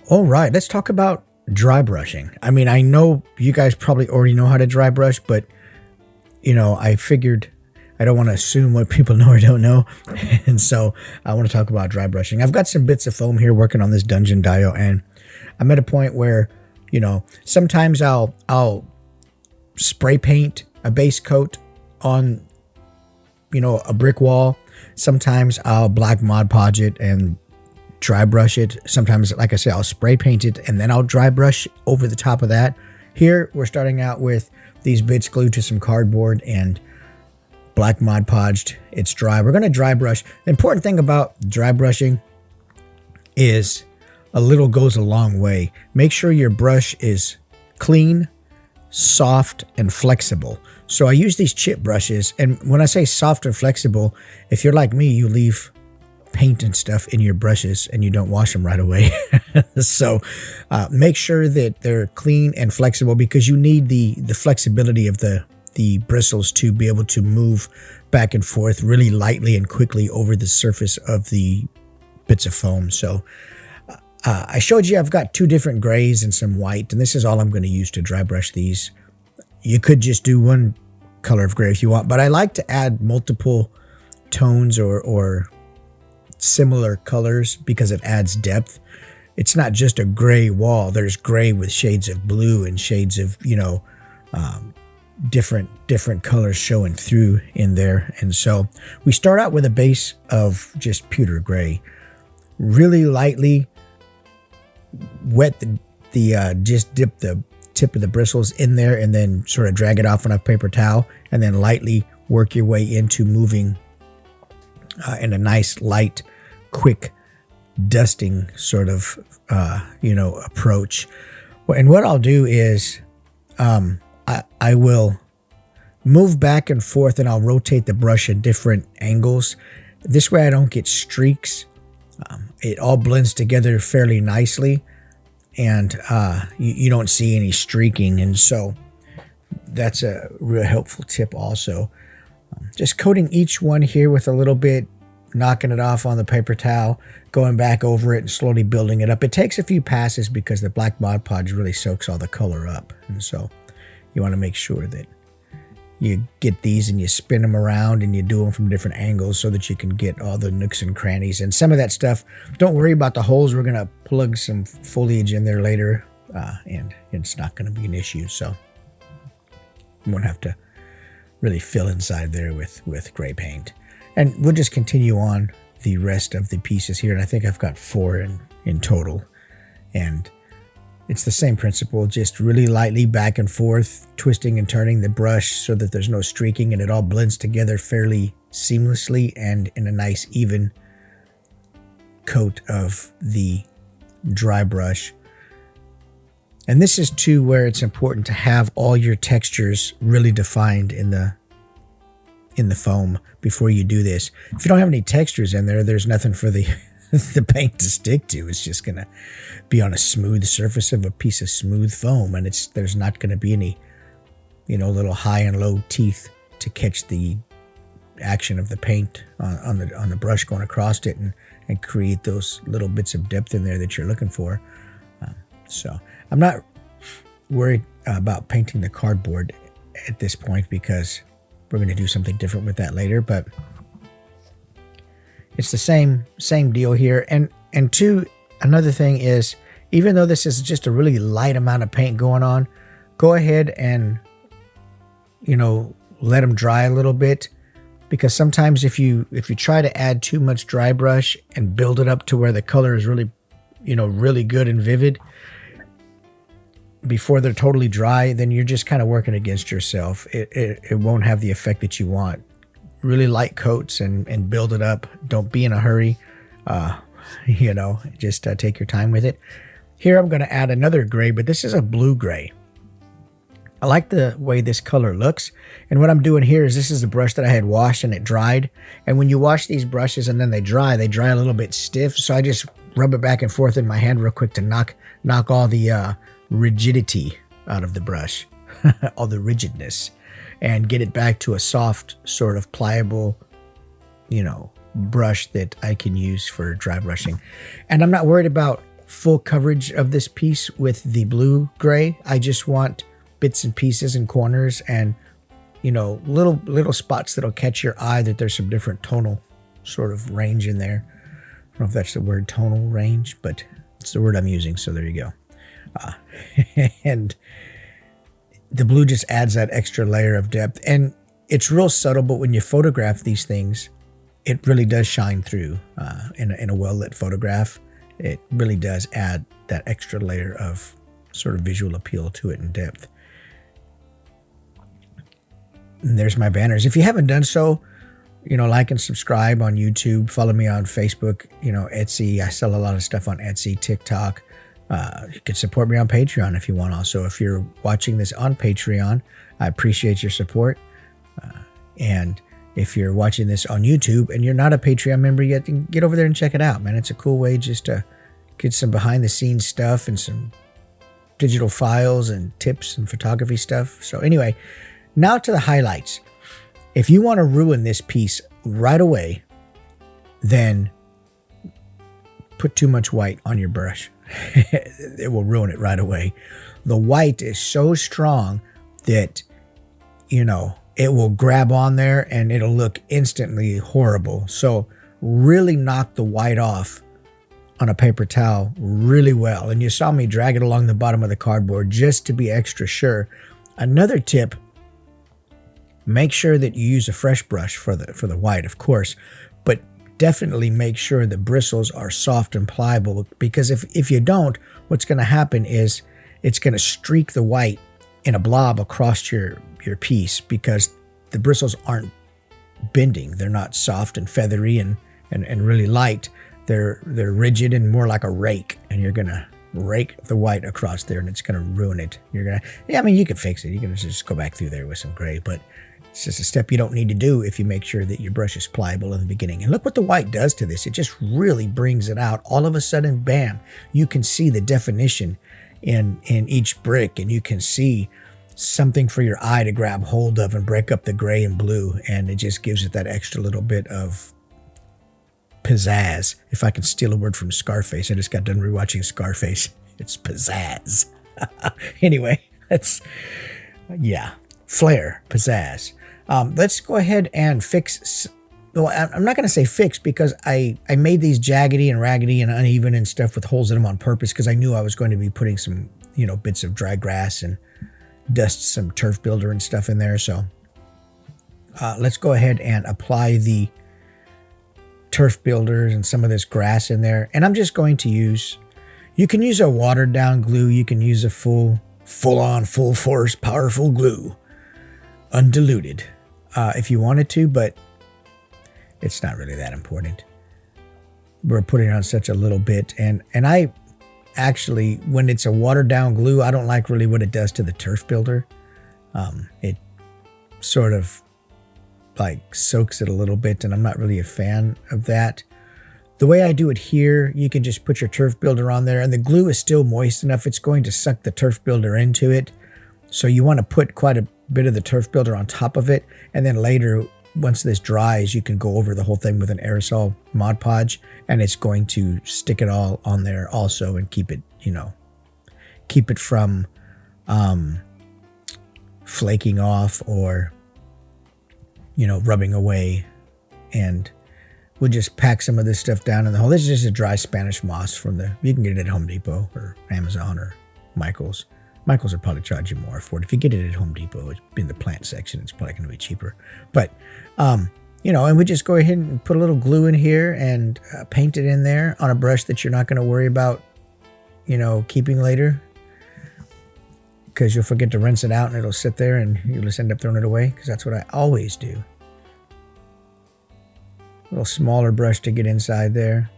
All right, let's talk about dry brushing. I mean, I know you guys probably already know how to dry brush, but I figured I don't want to assume what people know or don't know. And so I want to talk about dry brushing. I've got some bits of foam here working on this dungeon dio, and I'm at a point where, sometimes I'll spray paint a base coat on, a brick wall. Sometimes I'll black Mod Podge it and dry brush it. Sometimes, like I said, I'll spray paint it and then I'll dry brush over the top of that. Here, we're starting out with these bits glued to some cardboard and black Mod Podged. It's dry. We're going to dry brush. The important thing about dry brushing is a little goes a long way. Make sure your brush is clean, soft, and flexible. So I use these chip brushes, and when I say soft and flexible, if you're like me, you leave paint and stuff in your brushes and you don't wash them right away. So make sure that they're clean and flexible, because you need the flexibility of the bristles to be able to move back and forth really lightly and quickly over the surface of the bits of foam. So I showed you I've got two different grays and some white, and this is all I'm going to use to dry brush these. You could just do one color of gray if you want, but I like to add multiple tones or similar colors because it adds depth. It's not just a gray wall. There's gray with shades of blue and shades of, different colors showing through in there. And so we start out with a base of just pewter gray. Really lightly wet just dip the tip of the bristles in there and then sort of drag it off on a paper towel, and then lightly work your way into moving in a nice light quick dusting sort of approach. And what I'll do is I will move back and forth, and I'll rotate the brush at different angles. This way I don't get streaks. It all blends together fairly nicely, and you don't see any streaking. And so that's a real helpful tip also. Just coating each one here with a little bit, knocking it off on the paper towel, going back over it and slowly building it up. It takes a few passes because the black Mod Podge really soaks all the color up. And so you want to make sure that you get these and you spin them around and you do them from different angles so that you can get all the nooks and crannies. And some of that stuff, don't worry about the holes. We're going to plug some foliage in there later, and it's not going to be an issue. So you won't have to really fill inside there with gray paint. And we'll just continue on the rest of the pieces here. And I think I've got 4 in total. And it's the same principle, just really lightly back and forth, twisting and turning the brush so that there's no streaking and it all blends together fairly seamlessly and in a nice even coat of the dry brush. And this is too where it's important to have all your textures really defined in the foam before you do this. If you don't have any textures in there, there's nothing for the paint to stick to. It's just gonna be on a smooth surface of a piece of smooth foam, and there's not gonna be any little high and low teeth to catch the action of the paint on the brush going across it and create those little bits of depth in there that you're looking for. So I'm not worried about painting the cardboard at this point because we're going to do something different with that later, but it's the same deal here. And two, another thing is, even though this is just a really light amount of paint going on, go ahead and let them dry a little bit, because sometimes if you try to add too much dry brush and build it up to where the color is really really good and vivid before they're totally dry, then you're just kind of working against yourself. It won't have the effect that you want. Really light coats and build it up. Don't be in a hurry. Just take your time with it. Here I'm going to add another gray, but this is a blue gray. I like the way this color looks. And what I'm doing here is, this is a brush that I had washed and it dried. And when you wash these brushes and then they dry a little bit stiff. So I just rub it back and forth in my hand real quick to knock all the rigidity out of the brush, all the rigidness, and get it back to a soft, sort of pliable, brush that I can use for dry brushing. And I'm not worried about full coverage of this piece with the blue gray. I just want bits and pieces and corners and, you know, little spots that'll catch your eye that there's some different tonal sort of range in there. I don't know if that's the word, tonal range, but it's the word I'm using, so there you go. And the blue just adds that extra layer of depth, and it's real subtle, but when you photograph these things, it really does shine through in a well-lit photograph. It really does add that extra layer of sort of visual appeal to it and depth. And there's my banners. If you haven't done so, you know, like and subscribe on YouTube. Follow me on Facebook, you know, Etsy. I sell a lot of stuff on Etsy, TikTok. You can support me on Patreon if you want. Also, if you're watching this on Patreon, I appreciate your support. And if you're watching this on YouTube and you're not a Patreon member yet, then get over there and check it out, man. It's a cool way just to get some behind the scenes stuff and some digital files and tips and photography stuff. So anyway, now to the highlights. If you want to ruin this piece right away, then put too much white on your brush. It will ruin it right away. The white is so strong that, you know, it will grab on there and it'll look instantly horrible. So really knock the white off on a paper towel really well. And you saw me drag it along the bottom of the cardboard just to be extra sure. Another tip, make sure that you use a fresh brush for the white, of course, but definitely make sure the bristles are soft and pliable, because if you don't, what's going to happen is it's going to streak the white in a blob across your piece, because the bristles aren't bending. They're not soft and feathery and really light. They're rigid and more like a rake, and you're going to rake the white across there and it's going to ruin it. I mean, you can fix it. You can just go back through there with some gray, but it's just a step you don't need to do if you make sure that your brush is pliable in the beginning. And look what the white does to this. It just really brings it out. All of a sudden, bam, you can see the definition in each brick, and you can see something for your eye to grab hold of and break up the gray and blue. And it just gives it that extra little bit of pizzazz. If I can steal a word from Scarface, I just got done rewatching Scarface. It's pizzazz. Anyway, flair, pizzazz. Let's go ahead and fix. Well, I'm not going to say fix, because I made these jaggedy and raggedy and uneven and stuff with holes in them on purpose, because I knew I was going to be putting some, you know, bits of dry grass and dust, some turf builder and stuff in there. So let's go ahead and apply the turf builders and some of this grass in there. And I'm just going to use, you can use a watered down glue. You can use a full on, full force, powerful glue, undiluted, if you wanted to, but it's not really that important. We're putting on such a little bit, and I actually, when it's a watered down glue, I don't like really what it does to the turf builder. It sort of like soaks it a little bit, and I'm not really a fan of that. The way I do it here, you can just put your turf builder on there, and the glue is still moist enough. It's going to suck the turf builder into it. So you want to put quite a bit of the turf builder on top of it. And then later, once this dries, you can go over the whole thing with an aerosol Mod Podge, and it's going to stick it all on there also and keep it, you know, keep it from flaking off or, you know, rubbing away. And we'll just pack some of this stuff down in the hole. This is just a dry Spanish moss you can get it at Home Depot or Amazon or Michael's. Michael's will probably charge you more for it. If you get it at Home Depot, it's in the plant section, it's probably going to be cheaper. But, you know, and we just go ahead and put a little glue in here and paint it in there on a brush that you're not going to worry about, you know, keeping later, because you'll forget to rinse it out and it'll sit there and you'll just end up throwing it away, because that's what I always do. A little smaller brush to get inside there.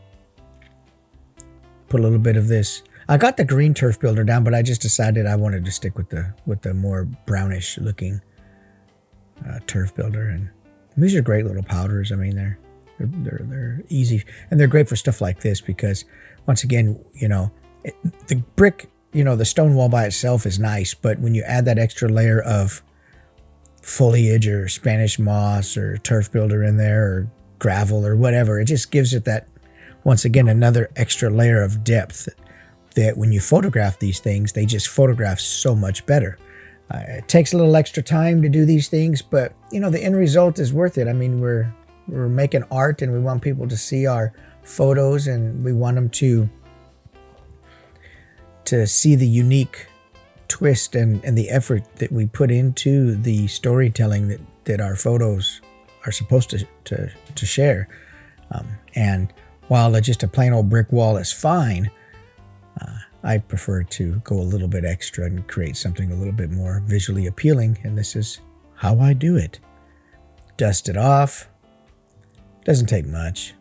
Put a little bit of this. I got the green turf builder down, but I just decided I wanted to stick with the more brownish looking turf builder. And these are great little powders. I mean, they're easy, and they're great for stuff like this, because once again, you know, the brick, you know, the stone wall by itself is nice, but when you add that extra layer of foliage or Spanish moss or turf builder in there or gravel or whatever, it just gives it that, once again, another extra layer of depth. that when you photograph these things, they just photograph so much better. It takes a little extra time to do these things, but the end result is worth it. I mean, we're making art, and we want people to see our photos, and we want them to see the unique twist and the effort that we put into the storytelling that our photos are supposed to share. And while just a plain old brick wall is fine, I prefer to go a little bit extra and create something a little bit more visually appealing, and this is how I do it. Dust it off. Doesn't take much.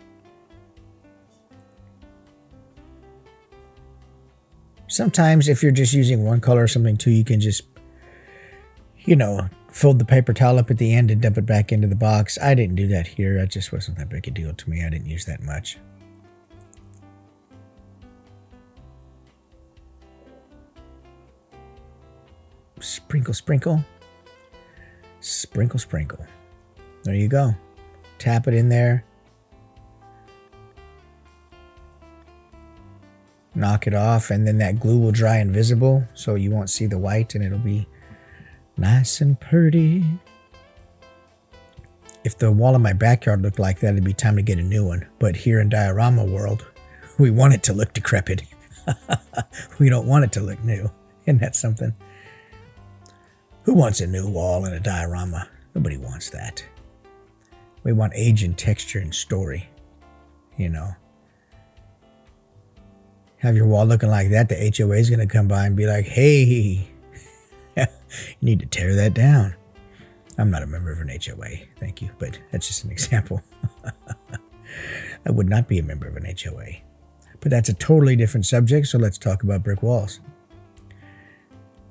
Sometimes if you're just using one color or something too, you can just, fold the paper towel up at the end and dump it back into the box. I didn't do that here. It just wasn't that big a deal to me. I didn't use that much. Sprinkle, sprinkle. Sprinkle, sprinkle. There you go. Tap it in there. Knock it off, and then that glue will dry invisible, so you won't see the white, and it'll be nice and pretty. If the wall in my backyard looked like that, it'd be time to get a new one. But here in diorama world, we want it to look decrepit. We don't want it to look new. Isn't that something? Who wants a new wall in a diorama? Nobody wants that. We want age and texture and story. Have your wall looking like that, the HOA is going to come by and be like, hey, you need to tear that down. I'm not a member of an HOA, thank you, but that's just an example. I would not be a member of an HOA. But that's a totally different subject, so let's talk about brick walls.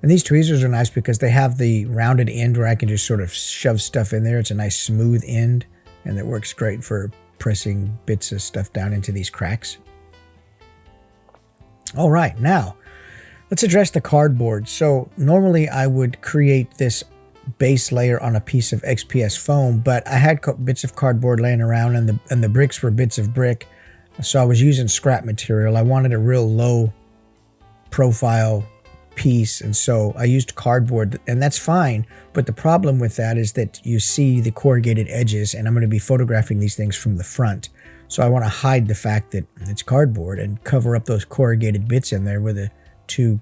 And these tweezers are nice because they have the rounded end where I can just sort of shove stuff in there. It's a nice smooth end, and it works great for pressing bits of stuff down into these cracks. All right, now let's address the cardboard. So normally I would create this base layer on a piece of XPS foam, but I had bits of cardboard laying around, and the bricks were bits of brick. So I was using scrap material. I wanted a real low profile piece, and so I used cardboard, and that's fine. But the problem with that is that you see the corrugated edges, and I'm going to be photographing these things from the front. So I want to hide the fact that it's cardboard and cover up those corrugated bits in there where the two,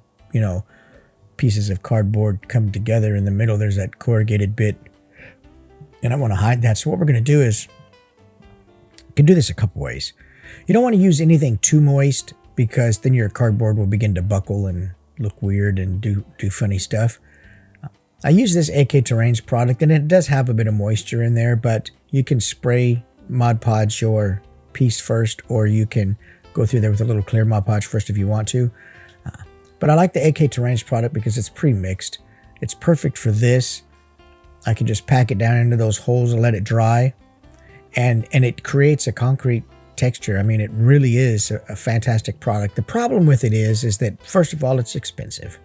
pieces of cardboard come together. In the middle, there's that corrugated bit, and I want to hide that. So what we're going to do is, you can do this a couple ways. You don't want to use anything too moist, because then your cardboard will begin to buckle and look weird and do funny stuff. I use this AK Terrains product, and it does have a bit of moisture in there, but you can spray Mod Podge your piece first, or you can go through there with a little clear Mod Podge first if you want to. But I like the AK Terrains product because it's pre-mixed. It's perfect for this. I can just pack it down into those holes and let it dry, and it creates a concrete texture. I mean, it really is a fantastic product. The problem with it is that, first of all, it's expensive.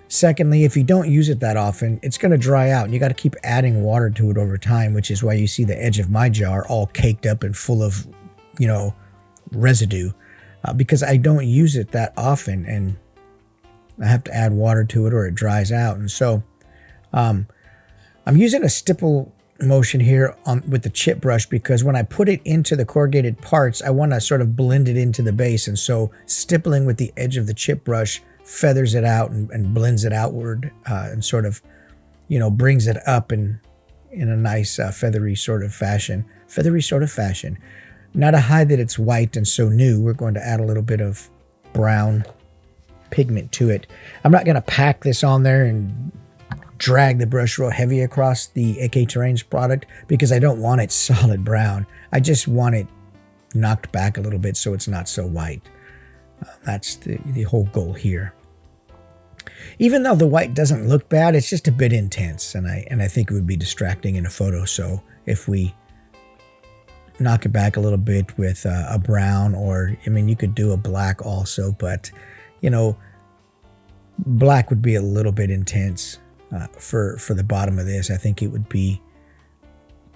Secondly, if you don't use it that often, it's going to dry out, and you got to keep adding water to it over time, which is why you see the edge of my jar all caked up and full of, residue, because I don't use it that often, and I have to add water to it or it dries out. And so I'm using a stipple motion here with the chip brush, because when I put it into the corrugated parts, I want to sort of blend it into the base, and so stippling with the edge of the chip brush feathers it out and blends it outward, and sort of brings it up in a nice feathery sort of fashion. Now, to hide that it's white and so new, we're going to add a little bit of brown pigment to it. I'm not going to pack this on there and drag the brush real heavy across the AK Terrains product, because I don't want it solid brown. I just want it knocked back a little bit so it's not so white. That's the whole goal here. Even though the white doesn't look bad, it's just a bit intense, and I think it would be distracting in a photo. So if we knock it back a little bit with a brown, or you could do a black also, but black would be a little bit intense for the bottom of this. I think it would be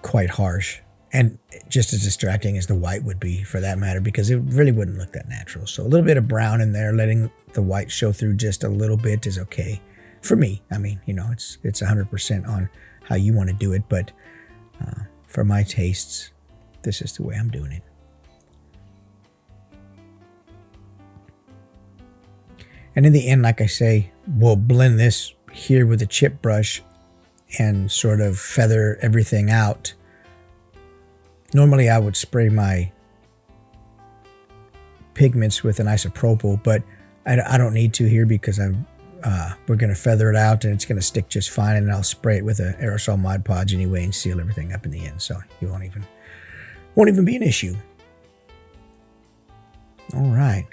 quite harsh. And just as distracting as the white would be for that matter, because it really wouldn't look that natural. So a little bit of brown in there, letting the white show through just a little bit is okay for me. I mean, you know, it's 100% on how you want to do it, but for my tastes, this is the way I'm doing it. And in the end, like I say, we'll blend this here with a chip brush and sort of feather everything out. Normally I would spray my pigments with an isopropyl, but I don't need to here because we're going to feather it out and it's going to stick just fine, and I'll spray it with an aerosol Mod Podge anyway and seal everything up in the end, so you won't even be an issue. All right.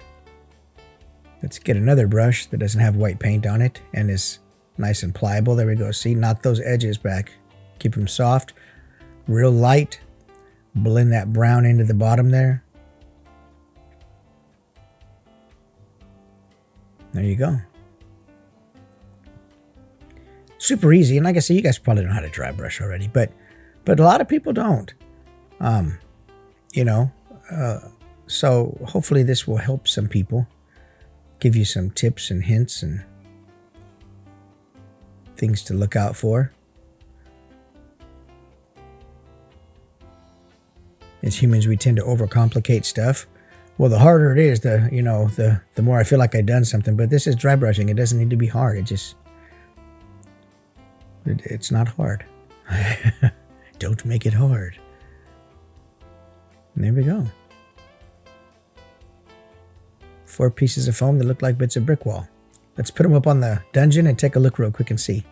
Let's get another brush that doesn't have white paint on it and is nice and pliable. There we go. See, knock those edges back. Keep them soft, real light. Blend that brown into the bottom there. There you go. Super easy. And like I said, you guys probably know how to dry brush already, but a lot of people don't. You know, so hopefully this will help some people. Give you some tips and hints and things to look out for. As humans, we tend to overcomplicate stuff. Well, the harder it is, the more I feel like I've done something. But this is dry brushing. It doesn't need to be hard. It's not hard. Don't make it hard. And there we go. 4 pieces of foam that look like bits of brick wall. Let's put them up on the dungeon and take a look real quick and see.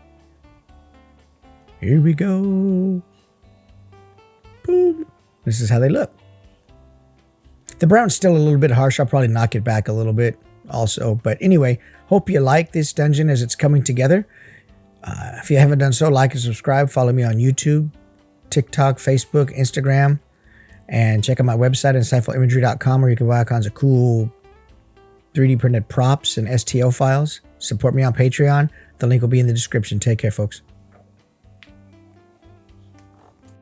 Here we go. Boom. This is how they look. The brown's still a little bit harsh. I'll probably knock it back a little bit also. But anyway, hope you like this dungeon as it's coming together. If you haven't done so, like and subscribe. Follow me on YouTube, TikTok, Facebook, Instagram. And check out my website, insightfulimagery.com, where you can buy all kinds of cool 3D printed props and STL files. Support me on Patreon. The link will be in the description. Take care, folks.